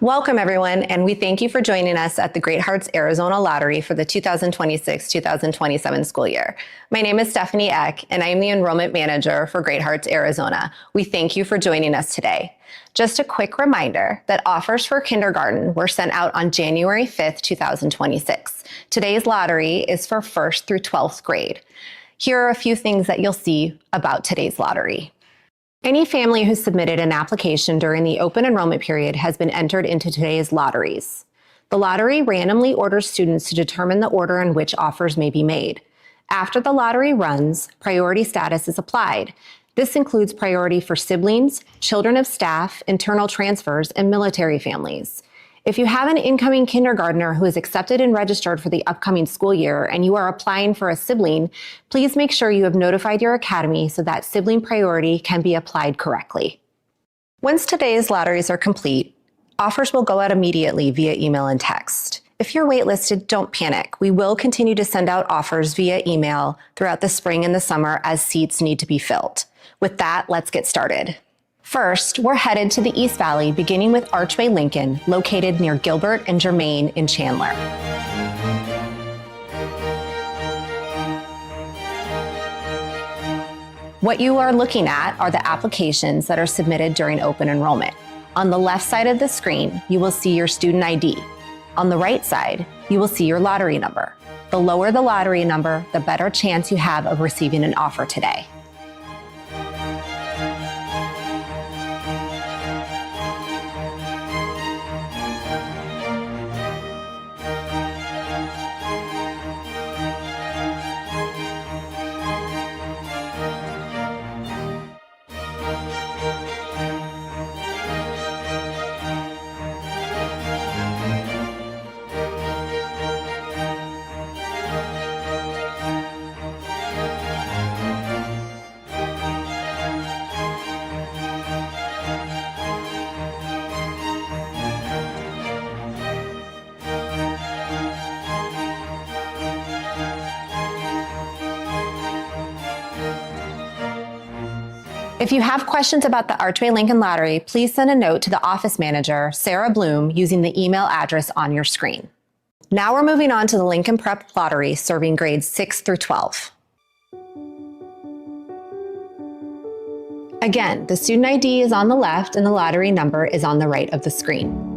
Welcome, everyone, and we thank you for joining us at the Great Hearts Arizona Lottery for the 2026-2027 school year. My name is Stephanie Eck, and I am the Enrollment Manager for Great Hearts Arizona. We thank you for joining us today. Just a quick reminder that offers for kindergarten were sent out on January 5th, 2026. Today's lottery is for 1st through 12th grade. Here are a few things that you'll see about today's lottery. Any family who submitted an application during the open enrollment period has been entered into today's lotteries. The lottery randomly orders students to determine the order in which offers may be made. After the lottery runs, priority status is applied. This includes priority for siblings, children of staff, internal transfers, and military families. If you have an incoming kindergartner who is accepted and registered for the upcoming school year and you are applying for a sibling, please make sure you have notified your academy so that sibling priority can be applied correctly. Once today's lotteries are complete, offers will go out immediately via email and text. If you're waitlisted, don't panic. We will continue to send out offers via email throughout the spring and the summer as seats need to be filled. With that, let's get started. First, we're headed to the East Valley, beginning with Archway Lincoln, located near Gilbert and Germain in Chandler. What you are looking at are the applications that are submitted during open enrollment. On the left side of the screen, you will see your student ID. On the right side, you will see your lottery number. The lower the lottery number, the better chance you have of receiving an offer today. If you have questions about the Archway Lincoln Lottery, please send a note to the office manager, Sarah Bloom, using the email address on your screen. Now we're moving on to the Lincoln Prep Lottery, serving grades 6 through 12. Again, the student ID is on the left and the lottery number is on the right of the screen.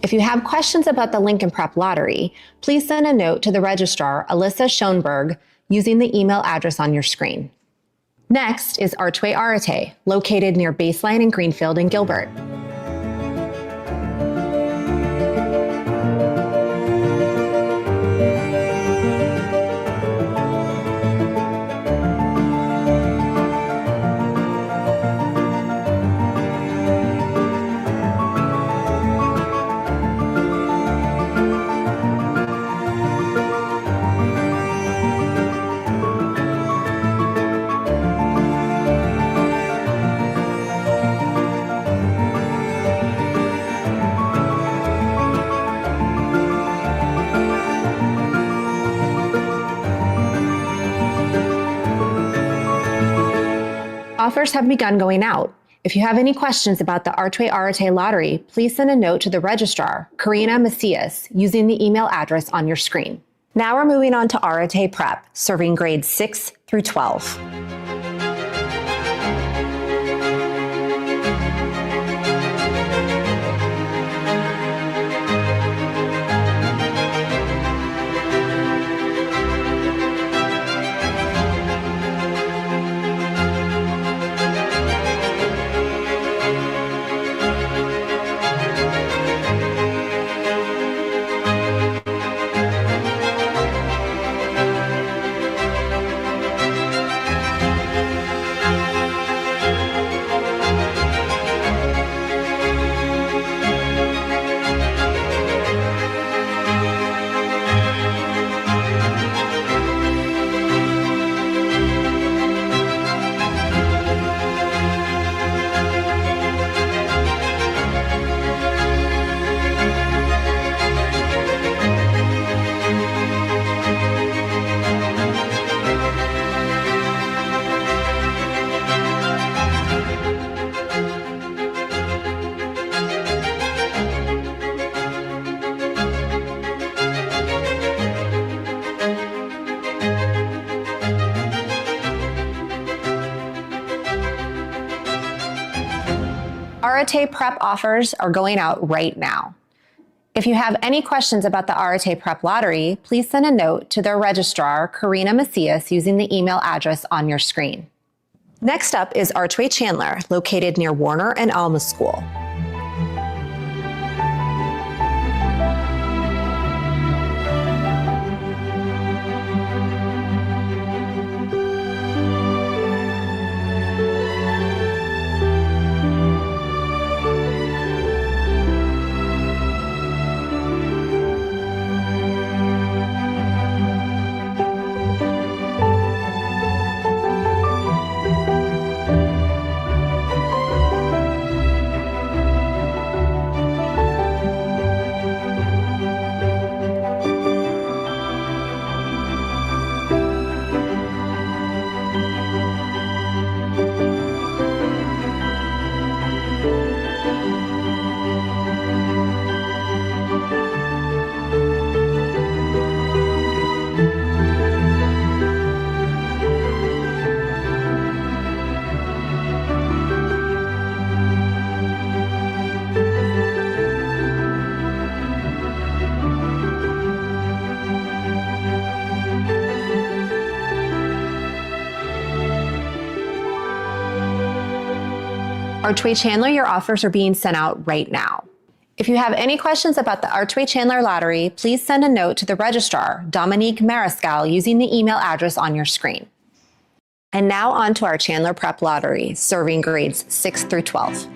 If you have questions about the Lincoln Prep Lottery, please send a note to the registrar, Alyssa Schoenberg, using the email address on your screen. Next is Archway Arate, located near Baseline and Greenfield in Gilbert. Offers have begun going out. If you have any questions about the Archway Arate Lottery, please send a note to the registrar, Karina Macias, using the email address on your screen. Now we're moving on to Arate Prep, serving grades 6 through 12. Arate Prep offers are going out right now. If you have any questions about the Arate Prep Lottery, please send a note to their registrar, Karina Macias, using the email address on your screen. Next up is Archway Chandler, located near Warner and Alma School. Archway Chandler, your offers are being sent out right now. If you have any questions about the Archway Chandler Lottery, please send a note to the registrar, Dominique Mariscal, using the email address on your screen. And now on to our Chandler Prep Lottery, serving grades 6 through 12.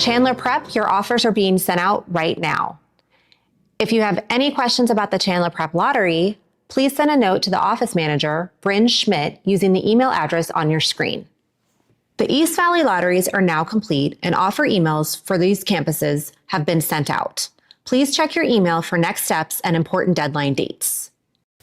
Chandler Prep, your offers are being sent out right now. If you have any questions about the Chandler Prep lottery, please send a note to the office manager, Bryn Schmidt, using the email address on your screen. The East Valley lotteries are now complete and offer emails for these campuses have been sent out. Please check your email for next steps and important deadline dates.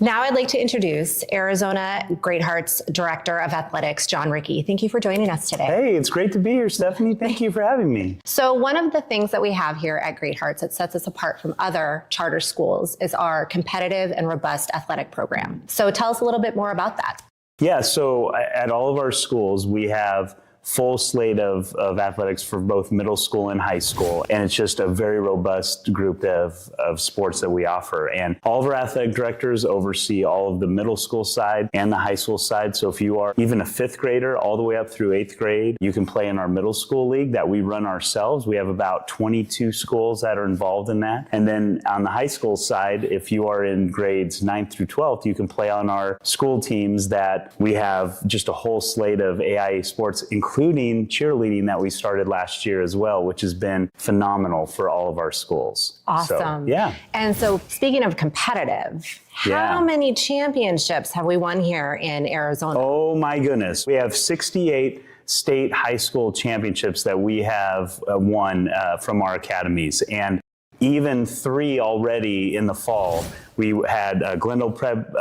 Now I'd like to introduce Arizona Great Hearts Director of Athletics, John Rickey. Thank you for joining us today. Hey, it's great to be here, Stephanie. Thank you for having me. So one of the things that we have here at Great Hearts that sets us apart from other charter schools is our competitive and robust athletic program. So tell us a little bit more about that. Yeah, so at all of our schools, we have full slate of athletics for both middle school and high school. And it's just a very robust group of sports that we offer. And all of our athletic directors oversee all of the middle school side and the high school side. So if you are even a fifth grader all the way up through eighth grade, you can play in our middle school league that we run ourselves. We have about 22 schools that are involved in that. And then on the high school side, if you are in grades 9th through 12th, you can play on our school teams that we have just a whole slate of AIA sports, including cheerleading that we started last year as well, which has been phenomenal for all of our schools. Awesome. So, yeah. And so speaking of competitive, how many championships have we won here in Arizona? Oh my goodness. We have 68 state high school championships that we have won from our academies. And even 3 already in the fall. We had Glendale Prep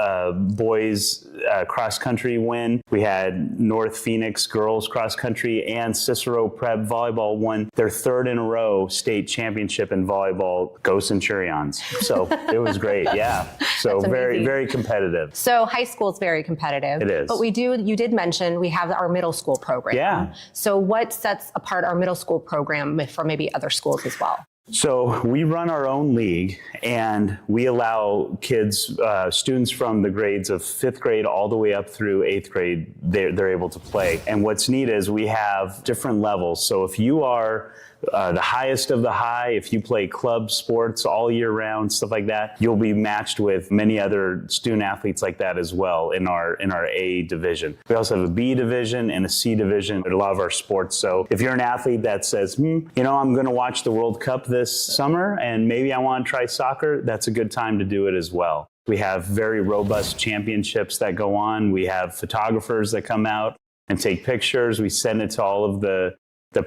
boys cross country win. We had North Phoenix girls cross country, and Cicero Prep volleyball won their 3rd in a row state championship in volleyball. Go Centurions! So it was great. Yeah. So very, very competitive. So high school is very competitive. It is. But you did mention we have our middle school program. Yeah. So what sets apart our middle school program from maybe other schools as well? So we run our own league, and we allow kids, students from the grades of 5th grade all the way up through 8th grade, they're able to play. And what's neat is we have different levels. So if you are the highest of the high, if you play club sports all year round, stuff like that, you'll be matched with many other student athletes like that as well in our A division. We also have a B division and a C division at a lot of our sports. So if you're an athlete that says, I'm going to watch the World Cup this summer and maybe I want to try soccer, that's a good time to do it as well. We have very robust championships that go on. We have photographers that come out and take pictures. We send it to all of the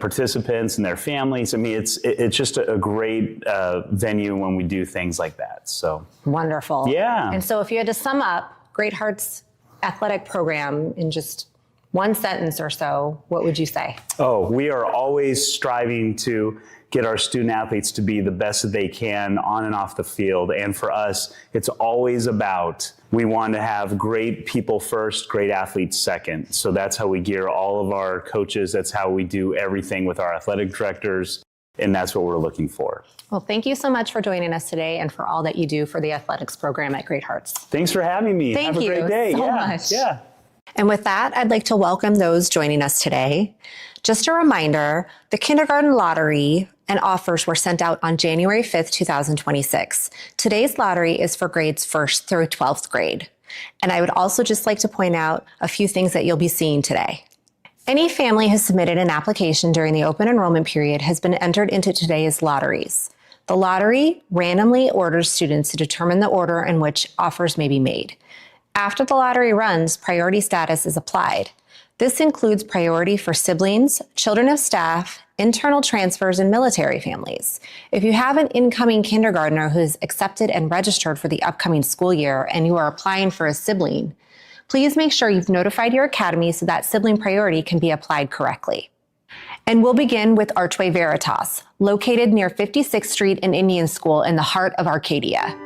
participants and their families. I mean, it's just a great venue when we do things like that. So wonderful. Yeah. And so if you had to sum up Great Hearts athletic program in just one sentence or so, what would you say? Oh, we are always striving to get our student athletes to be the best that they can on and off the field. And for us, it's always about, we want to have great people first, great athletes second. So that's how we gear all of our coaches. That's how we do everything with our athletic directors. And that's what we're looking for. Well, thank you so much for joining us today and for all that you do for the athletics program at Great Hearts. Thanks for having me. Thank you Have a great day. so much. Yeah. And with that, I'd like to welcome those joining us today. Just a reminder, the kindergarten lottery and offers were sent out on January 5th, 2026. Today's lottery is for grades 1st through 12th grade. And I would also just like to point out a few things that you'll be seeing today. Any family who submitted an application during the open enrollment period has been entered into today's lotteries. The lottery randomly orders students to determine the order in which offers may be made. After the lottery runs, priority status is applied. This includes priority for siblings, children of staff, internal transfers, and military families. If you have an incoming kindergartner who is accepted and registered for the upcoming school year and you are applying for a sibling, please make sure you've notified your academy so that sibling priority can be applied correctly. And we'll begin with Archway Veritas, located near 56th Street and Indian School in the heart of Arcadia.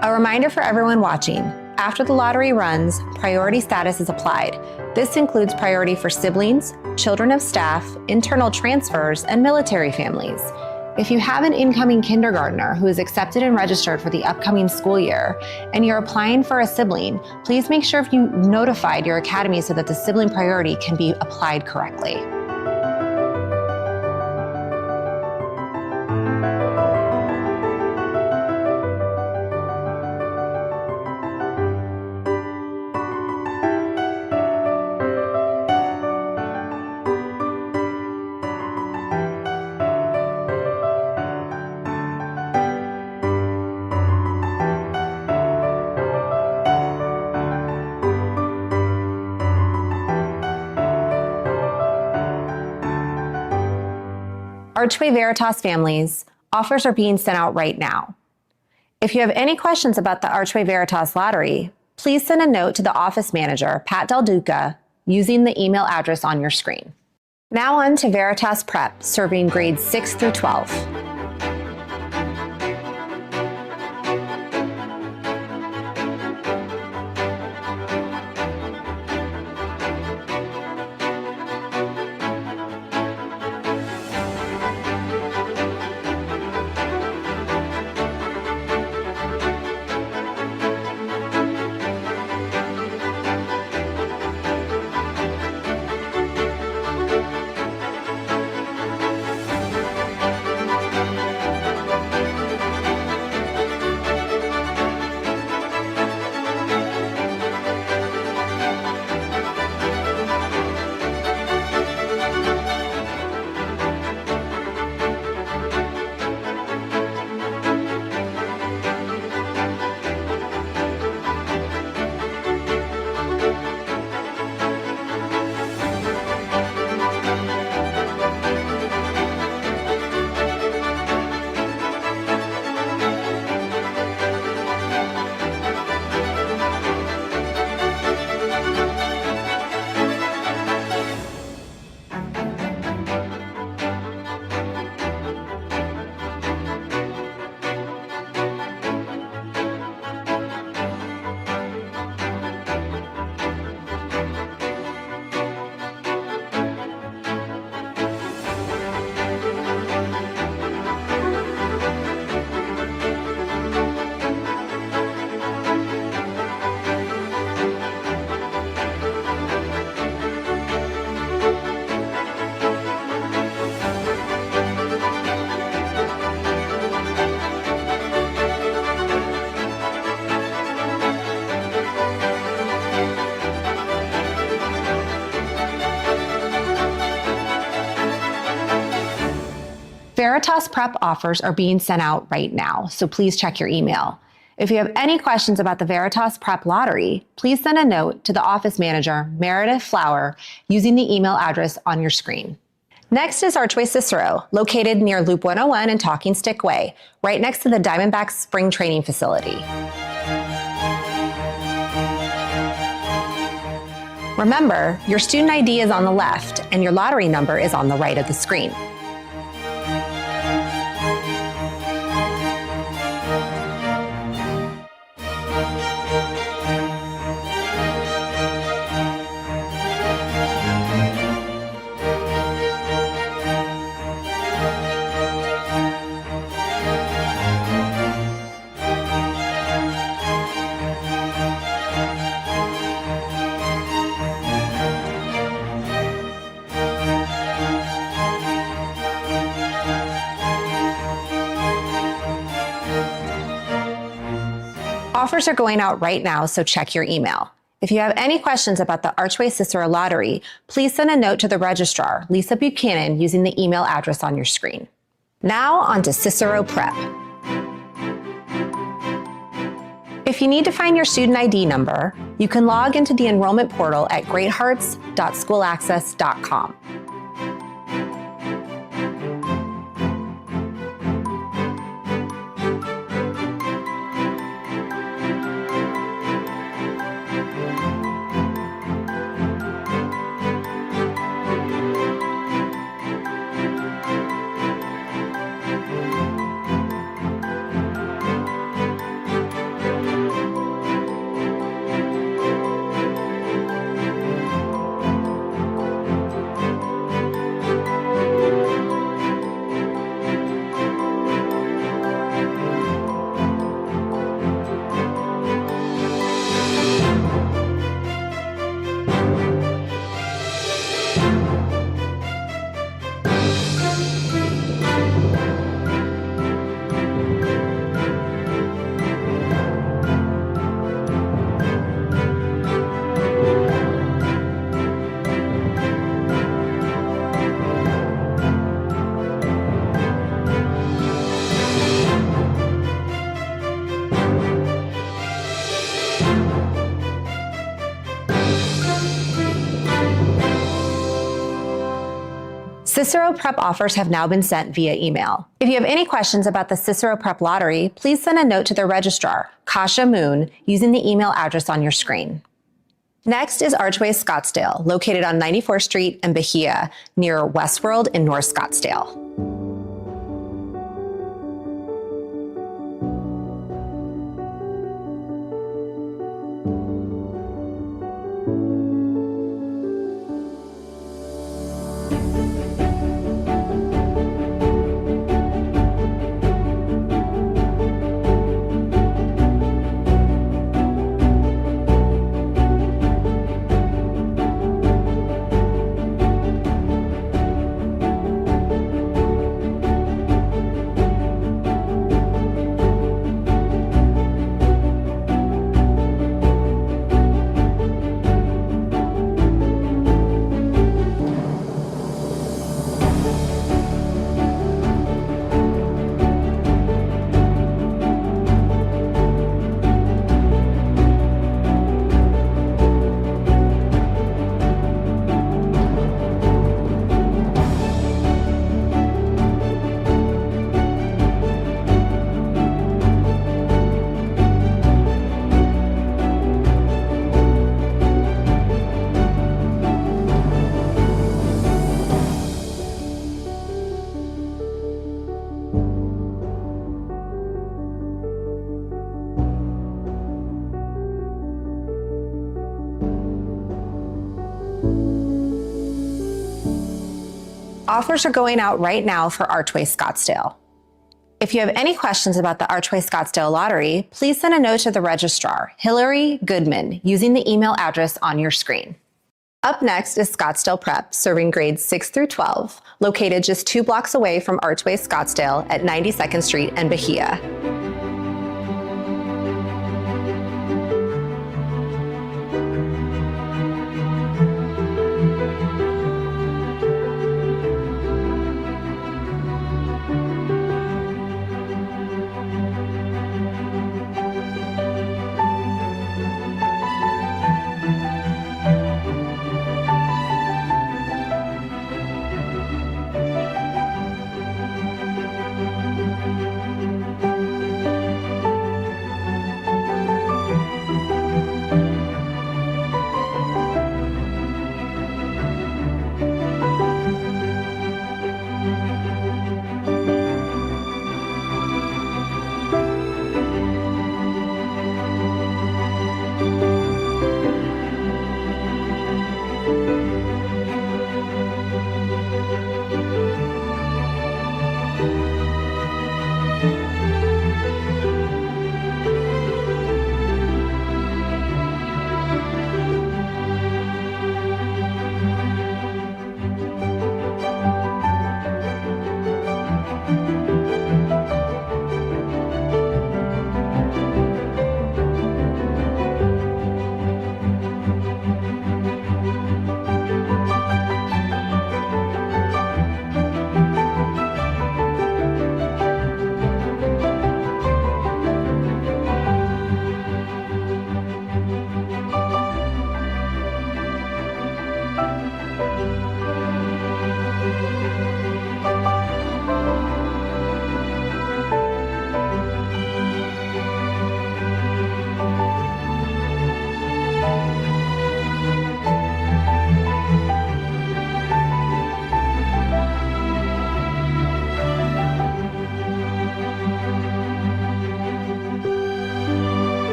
A reminder for everyone watching, after the lottery runs, priority status is applied. This includes priority for siblings, children of staff, internal transfers, and military families. If you have an incoming kindergartner who is accepted and registered for the upcoming school year, and you're applying for a sibling, please make sure you notified your academy so that the sibling priority can be applied correctly. Archway Veritas families, offers are being sent out right now. If you have any questions about the Archway Veritas lottery, please send a note to the office manager, Pat Del Duca, using the email address on your screen. Now on to Veritas Prep, serving grades 6 through 12. Veritas Prep offers are being sent out right now, so please check your email. If you have any questions about the Veritas Prep lottery, please send a note to the office manager, Meredith Flower, using the email address on your screen. Next is Archway Cicero, located near Loop 101 and Talking Stick Way, right next to the Diamondbacks Spring Training Facility. Remember, your student ID is on the left and your lottery number is on the right of the screen. Offers are going out right now, so check your email. If you have any questions about the Archway Cicero lottery, please send a note to the registrar, Lisa Buchanan, using the email address on your screen. Now on to Cicero Prep. If you need to find your student ID number, you can log into the enrollment portal at greathearts.schoolaccess.com. Cicero Prep offers have now been sent via email. If you have any questions about the Cicero Prep Lottery, please send a note to the registrar, Kasha Moon, using the email address on your screen. Next is Archway Scottsdale, located on 94th Street and Bahia, near Westworld in North Scottsdale. Offers are going out right now for Archway Scottsdale. If you have any questions about the Archway Scottsdale Lottery, please send a note to the registrar, Hillary Goodman, using the email address on your screen. Up next is Scottsdale Prep, serving grades 6 through 12, located just 2 blocks away from Archway Scottsdale at 92nd Street and Bahia.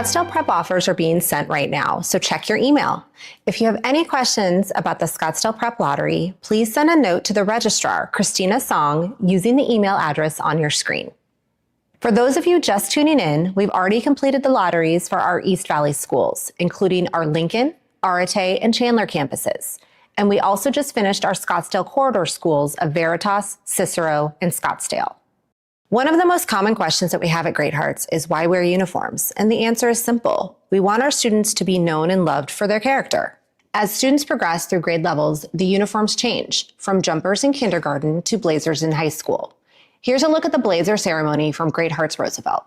Scottsdale Prep offers are being sent right now, so check your email. If you have any questions about the Scottsdale Prep Lottery, please send a note to the registrar, Christina Song, using the email address on your screen. For those of you just tuning in, we've already completed the lotteries for our East Valley schools, including our Lincoln, Arate, and Chandler campuses. And we also just finished our Scottsdale corridor schools of Veritas, Cicero, and Scottsdale. One of the most common questions that we have at Great Hearts is why wear uniforms? And the answer is simple. We want our students to be known and loved for their character. As students progress through grade levels, the uniforms change, from jumpers in kindergarten to blazers in high school. Here's a look at the blazer ceremony from Great Hearts Roosevelt.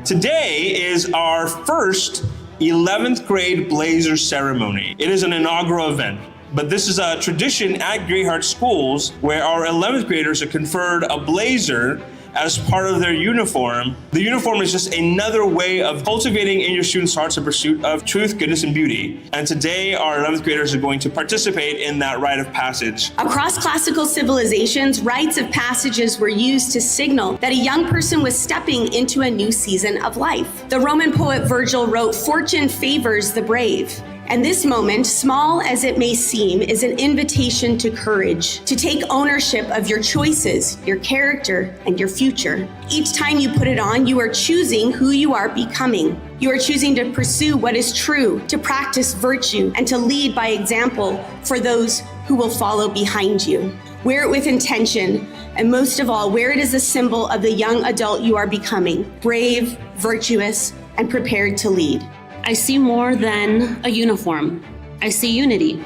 Today is our first 11th grade blazer ceremony. It is an inaugural event, but this is a tradition at Great Hearts schools where our 11th graders are conferred a blazer as part of their uniform. The uniform is just another way of cultivating in your students' hearts a pursuit of truth, goodness, and beauty. And today, our 11th graders are going to participate in that rite of passage. Across classical civilizations, rites of passages were used to signal that a young person was stepping into a new season of life. The Roman poet Virgil wrote, "Fortune favors the brave." And this moment, small as it may seem, is an invitation to courage, to take ownership of your choices, your character, and your future. Each time you put it on, you are choosing who you are becoming. You are choosing to pursue what is true, to practice virtue, and to lead by example for those who will follow behind you. Wear it with intention, and most of all, wear it as a symbol of the young adult you are becoming, brave, virtuous, and prepared to lead. I see more than a uniform. I see unity.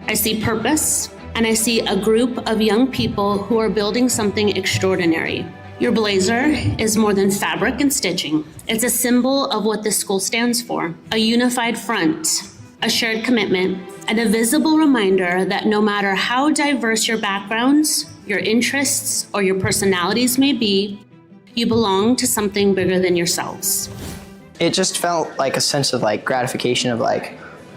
I see purpose, and I see a group of young people who are building something extraordinary. Your blazer is more than fabric and stitching. It's a symbol of what this school stands for: a unified front, a shared commitment, and a visible reminder that no matter how diverse your backgrounds, your interests, or your personalities may be, you belong to something bigger than yourselves. It just felt like a sense of gratification of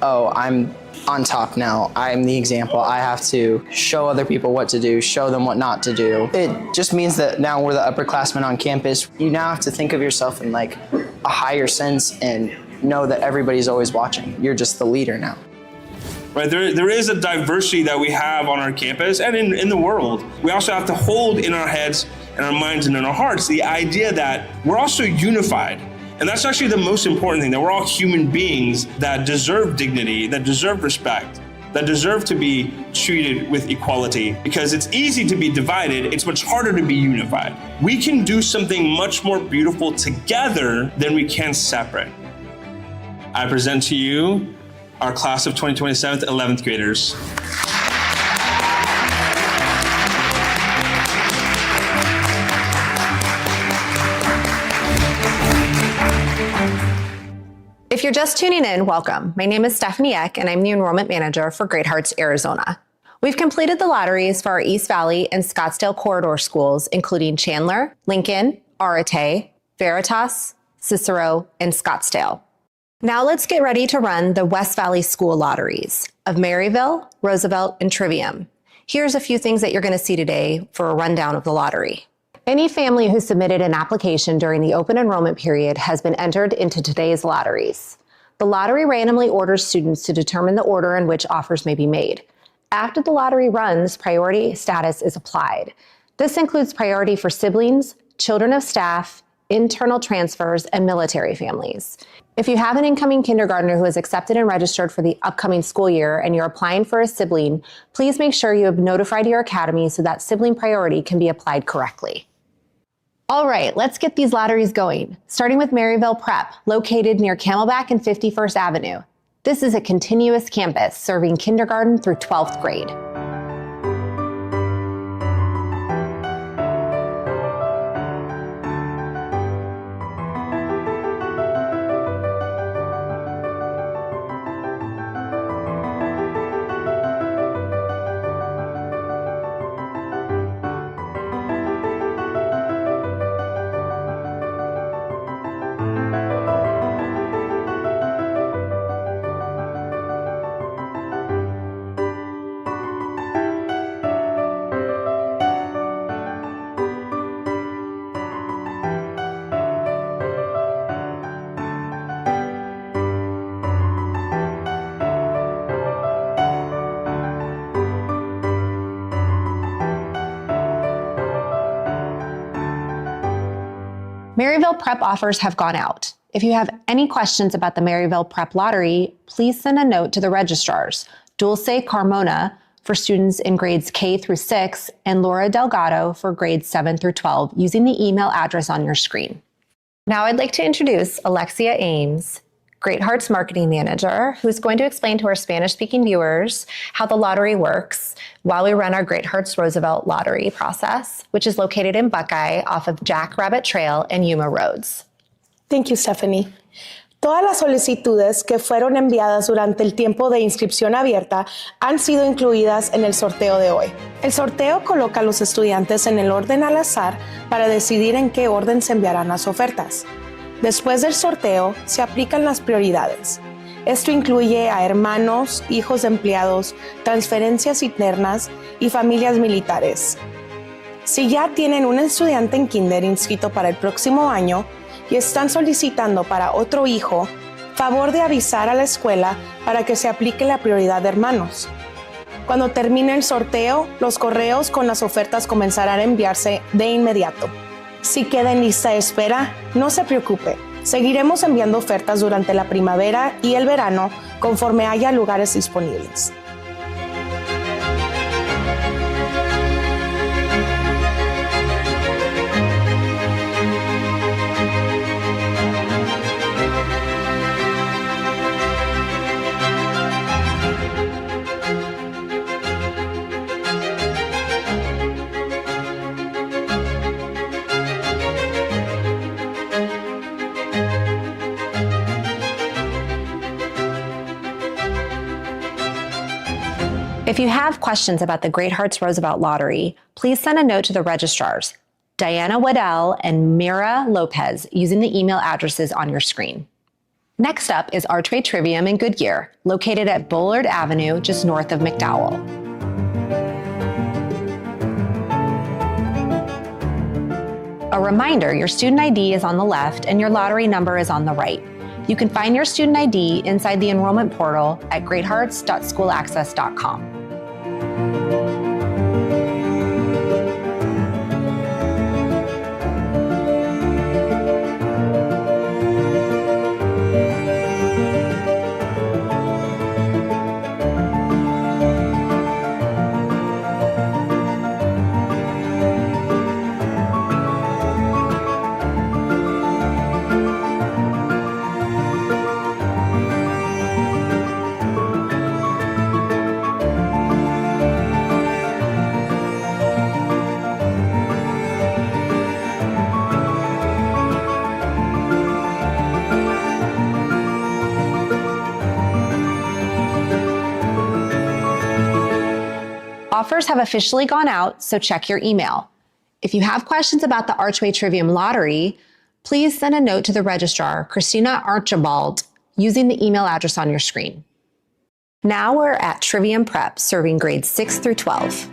oh, I'm on top now. I'm the example. I have to show other people what to do, show them what not to do. It just means that now we're the upperclassmen on campus. You now have to think of yourself in a higher sense and know that everybody's always watching. You're just the leader now. Right, there is a diversity that we have on our campus and in the world. We also have to hold in our heads and our minds and in our hearts the idea that we're also unified. And that's actually the most important thing, that we're all human beings that deserve dignity, that deserve respect, that deserve to be treated with equality. Because it's easy to be divided, it's much harder to be unified. We can do something much more beautiful together than we can separate. I present to you our class of 2027 11th graders. If you're just tuning in, welcome. My name is Stephanie Eck, and I'm the enrollment manager for Great Hearts, Arizona. We've completed the lotteries for our East Valley and Scottsdale corridor schools, including Chandler, Lincoln, Arate, Veritas, Cicero, and Scottsdale. Now let's get ready to run the West Valley school lotteries of Maryville, Roosevelt, and Trivium. Here's a few things that you're going to see today for a rundown of the lottery. Any family who submitted an application during the open enrollment period has been entered into today's lotteries. The lottery randomly orders students to determine the order in which offers may be made. After the lottery runs, priority status is applied. This includes priority for siblings, children of staff, internal transfers, and military families. If you have an incoming kindergartner who is accepted and registered for the upcoming school year and you're applying for a sibling, please make sure you have notified your academy so that sibling priority can be applied correctly. All right, let's get these lotteries going, starting with Maryville Prep, located near Camelback and 51st Avenue. This is a continuous campus serving kindergarten through 12th grade. Maryville Prep offers have gone out. If you have any questions about the Maryville Prep Lottery, please send a note to the registrars, Dulce Carmona for students in grades K through 6 and Laura Delgado for grades 7 through 12 using the email address on your screen. Now I'd like to introduce Alexia Ames, Great Hearts Marketing Manager, who's going to explain to our Spanish-speaking viewers how the lottery works while we run our Great Hearts Roosevelt lottery process, which is located in Buckeye off of Jack Rabbit Trail and Yuma Roads. Thank you, Stephanie. Todas las solicitudes que fueron enviadas durante el tiempo de inscripción abierta han sido incluidas en el sorteo de hoy. El sorteo coloca a los estudiantes en el orden al azar para decidir en qué orden se enviarán las ofertas. Después del sorteo, se aplican las prioridades. Esto incluye a hermanos, hijos de empleados, transferencias internas y familias militares. Si ya tienen un estudiante en kinder inscrito para el próximo año y están solicitando para otro hijo, favor de avisar a la escuela para que se aplique la prioridad de hermanos. Cuando termine el sorteo, los correos con las ofertas comenzarán a enviarse de inmediato. Si queda en lista de espera, no se preocupe. Seguiremos enviando ofertas durante la primavera y el verano conforme haya lugares disponibles. If you have questions about the Great Hearts Roosevelt Lottery, please send a note to the registrars, Diana Waddell and Mira Lopez, using the email addresses on your screen. Next up is Archway Trivium in Goodyear, located at Bullard Avenue, just north of McDowell. A reminder, your student ID is on the left and your lottery number is on the right. You can find your student ID inside the enrollment portal at greathearts.schoolaccess.com. Offers have officially gone out, so check your email. If you have questions about the Archway Trivium Lottery, please send a note to the registrar, Christina Archibald, using the email address on your screen. Now we're at Trivium Prep, serving grades 6 through 12.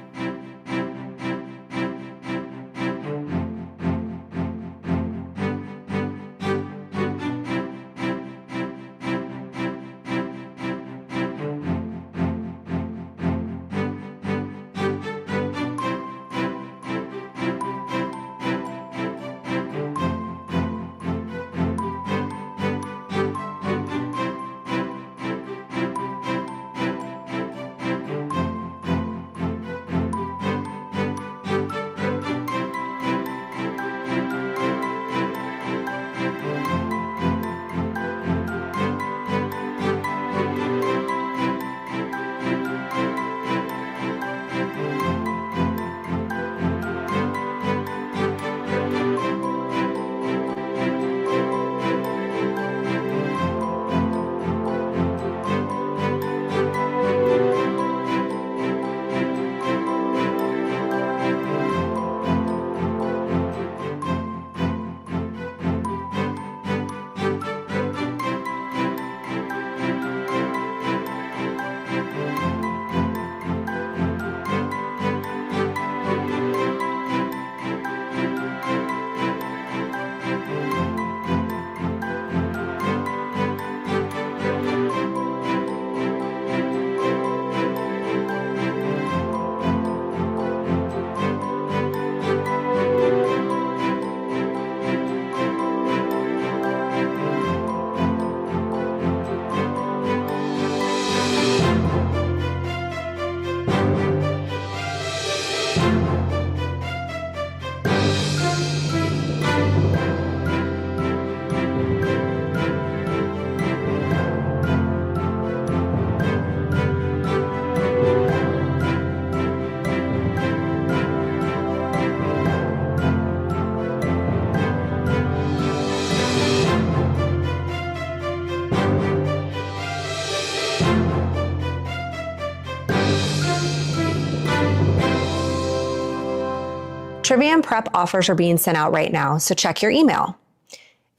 Trivia and prep offers are being sent out right now, so check your email.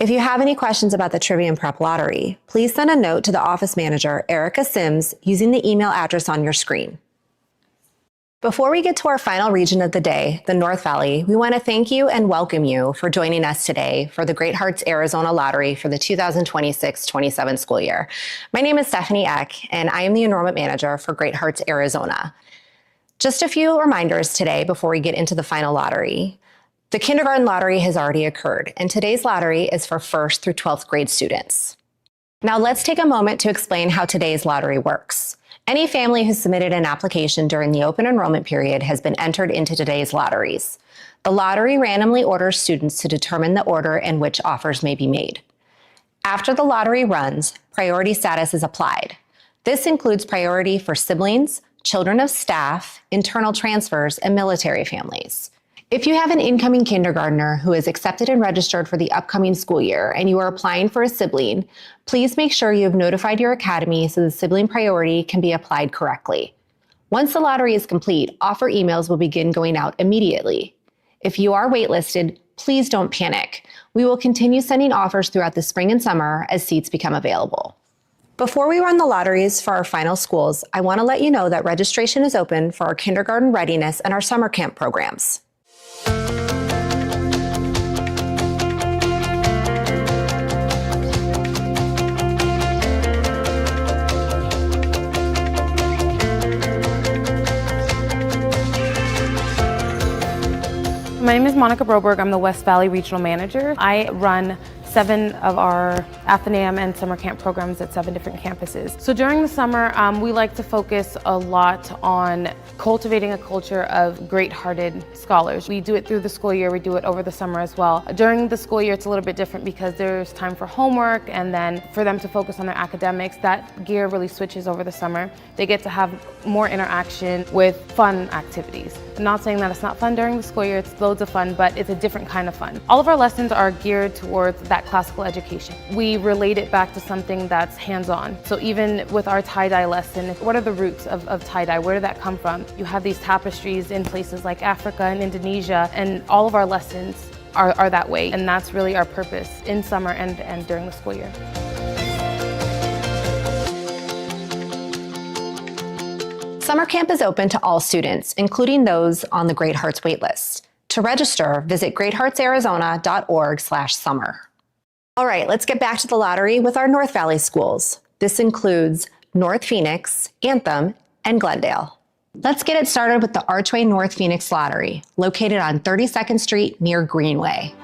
If you have any questions about the Trivia and Prep Lottery, please send a note to the office manager, Erica Sims, using the email address on your screen. Before we get to our final region of the day, the North Valley, we want to thank you and welcome you for joining us today for the Great Hearts Arizona Lottery for the 2026-27 school year. My name is Stephanie Eck, and I am the enrollment manager for Great Hearts Arizona. Just a few reminders today before we get into the final lottery. The kindergarten lottery has already occurred, and today's lottery is for 1st through 12th grade students. Now let's take a moment to explain how today's lottery works. Any family who submitted an application during the open enrollment period has been entered into today's lotteries. The lottery randomly orders students to determine the order in which offers may be made. After the lottery runs, priority status is applied. This includes priority for siblings, children of staff, internal transfers, and military families. If you have an incoming kindergartner who is accepted and registered for the upcoming school year and you are applying for a sibling, please make sure you have notified your academy so the sibling priority can be applied correctly. Once the lottery is complete, offer emails will begin going out immediately. If you are waitlisted, please don't panic. We will continue sending offers throughout the spring and summer as seats become available. Before we run the lotteries for our final schools, I want to let you know that registration is open for our kindergarten readiness and our summer camp programs. My name is Monica Broberg. I'm the West Valley Regional Manager. I run 7 of our Athenaeum and summer camp programs at 7 different campuses. So during the summer, we like to focus a lot on cultivating a culture of great-hearted scholars. We do it through the school year, we do it over the summer as well. During the school year, it's a little bit different because there's time for homework and then for them to focus on their academics. That gear really switches over the summer. They get to have more interaction with fun activities. I'm not saying that it's not fun during the school year, it's loads of fun, but it's a different kind of fun. All of our lessons are geared towards that classical education. We relate it back to something that's hands-on. So even with our tie-dye lesson, what are the roots of tie-dye? Where did that come from? You have these tapestries in places like Africa and Indonesia, and all of our lessons are that way. And that's really our purpose in summer and during the school year. Summer camp is open to all students, including those on the Great Hearts waitlist. To register, visit greatheartsarizona.org/summer. All right, let's get back to the lottery with our North Valley schools. This includes North Phoenix, Anthem, and Glendale. Let's get it started with the Archway North Phoenix Lottery, located on 32nd Street near Greenway.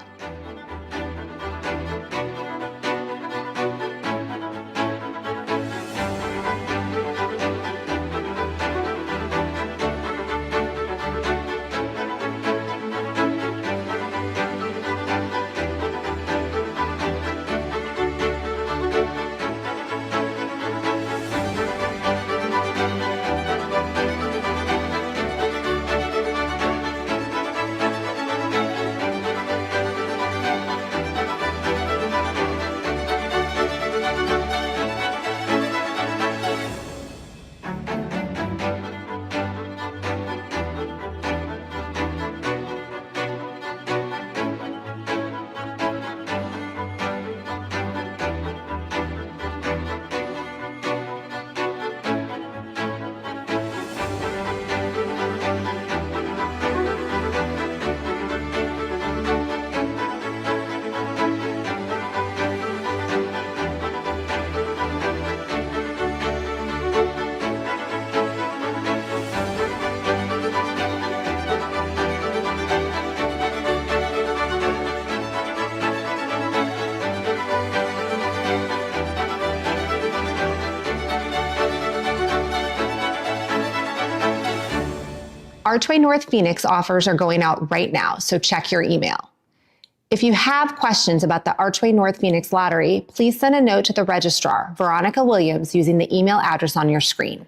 Archway North Phoenix offers are going out right now, so check your email. If you have questions about the Archway North Phoenix Lottery, please send a note to the registrar, Veronica Williams, using the email address on your screen.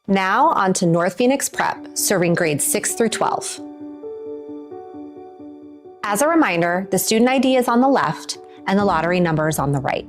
Now on to North Phoenix Prep, serving grades 6 through 12. As a reminder, the student ID is on the left and the lottery number is on the right.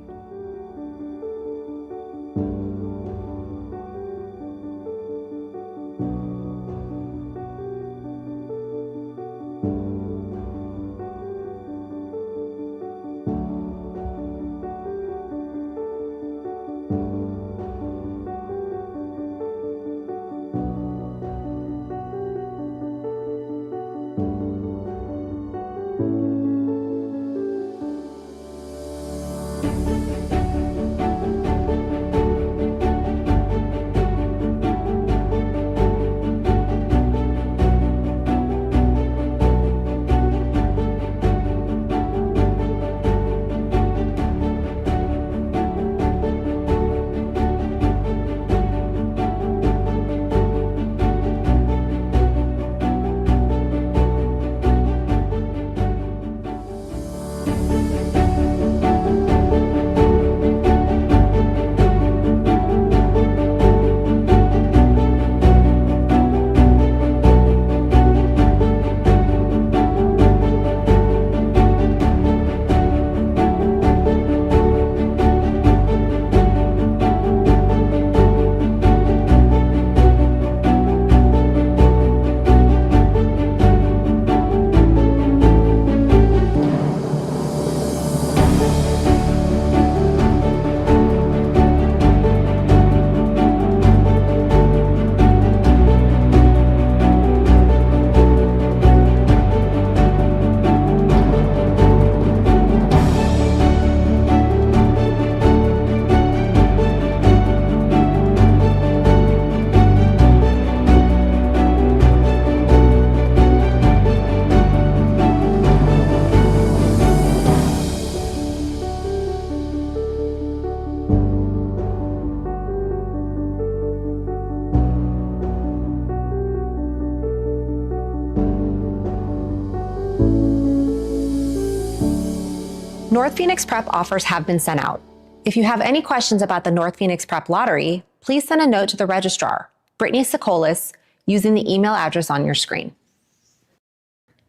North Phoenix Prep offers have been sent out. If you have any questions about the North Phoenix Prep Lottery, please send a note to the registrar, Brittany Sokolis, using the email address on your screen.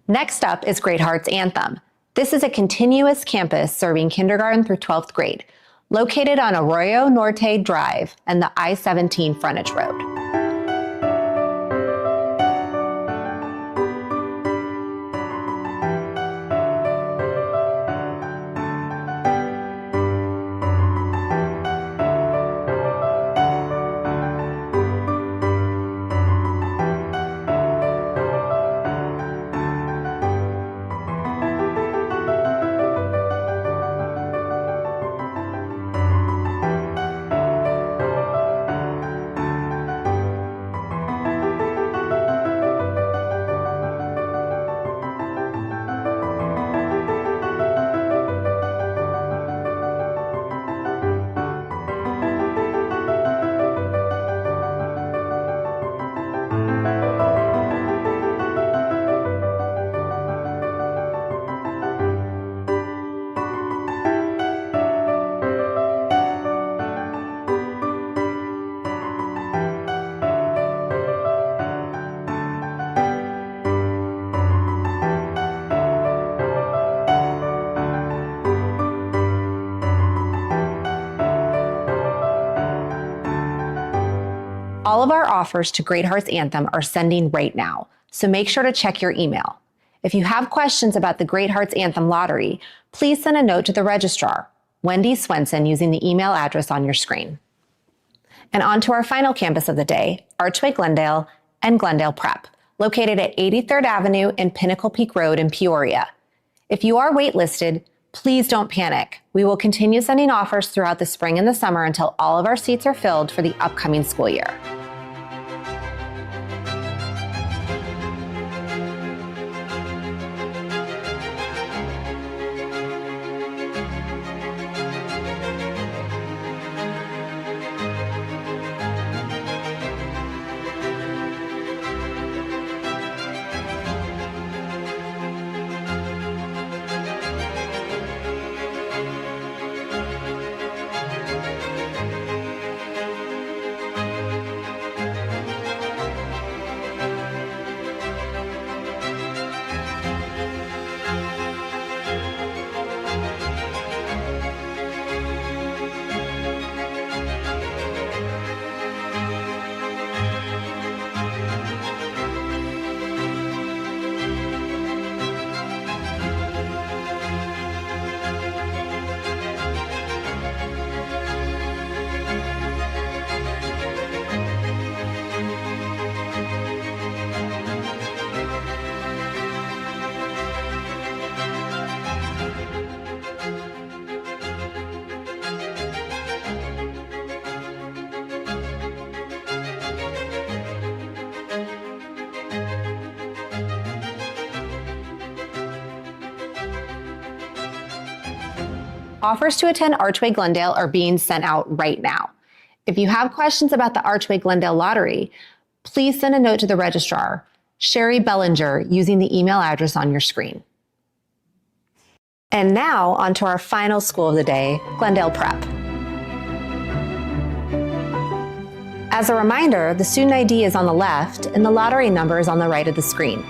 Next up is Great Hearts Anthem. This is a continuous campus serving kindergarten through 12th grade, located on Arroyo Norte Drive and the I-17 frontage road. All of our offers to Great Hearts Anthem are sending right now, so make sure to check your email. If you have questions about the Great Hearts Anthem lottery, please send a note to the registrar, Wendy Swenson, using the email address on your screen. And on to our final campus of the day, Archway Glendale and Glendale Prep, located at 83rd Avenue and Pinnacle Peak Road in Peoria. If you are waitlisted, please don't panic. We will continue sending offers throughout the spring and the summer until all of our seats are filled for the upcoming school year. Offers to attend Archway Glendale are being sent out right now. If you have questions about the Archway Glendale lottery, please send a note to the registrar, Sherry Bellinger, using the email address on your screen. And now on to our final school of the day, Glendale Prep. As a reminder, the student ID is on the left and the lottery number is on the right of the screen.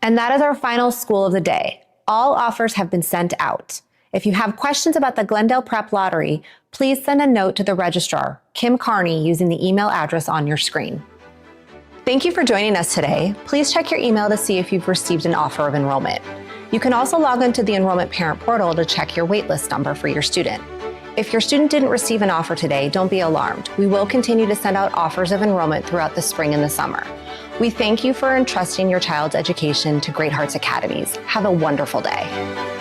And that is our final school of the day. All offers have been sent out. If you have questions about the Glendale Prep Lottery, please send a note to the registrar, Kim Carney, using the email address on your screen. Thank you for joining us today. Please check your email to see if you've received an offer of enrollment. You can also log into the enrollment parent portal to check your waitlist number for your student. If your student didn't receive an offer today, don't be alarmed. We will continue to send out offers of enrollment throughout the spring and the summer. We thank you for entrusting your child's education to Great Hearts Academies. Have a wonderful day.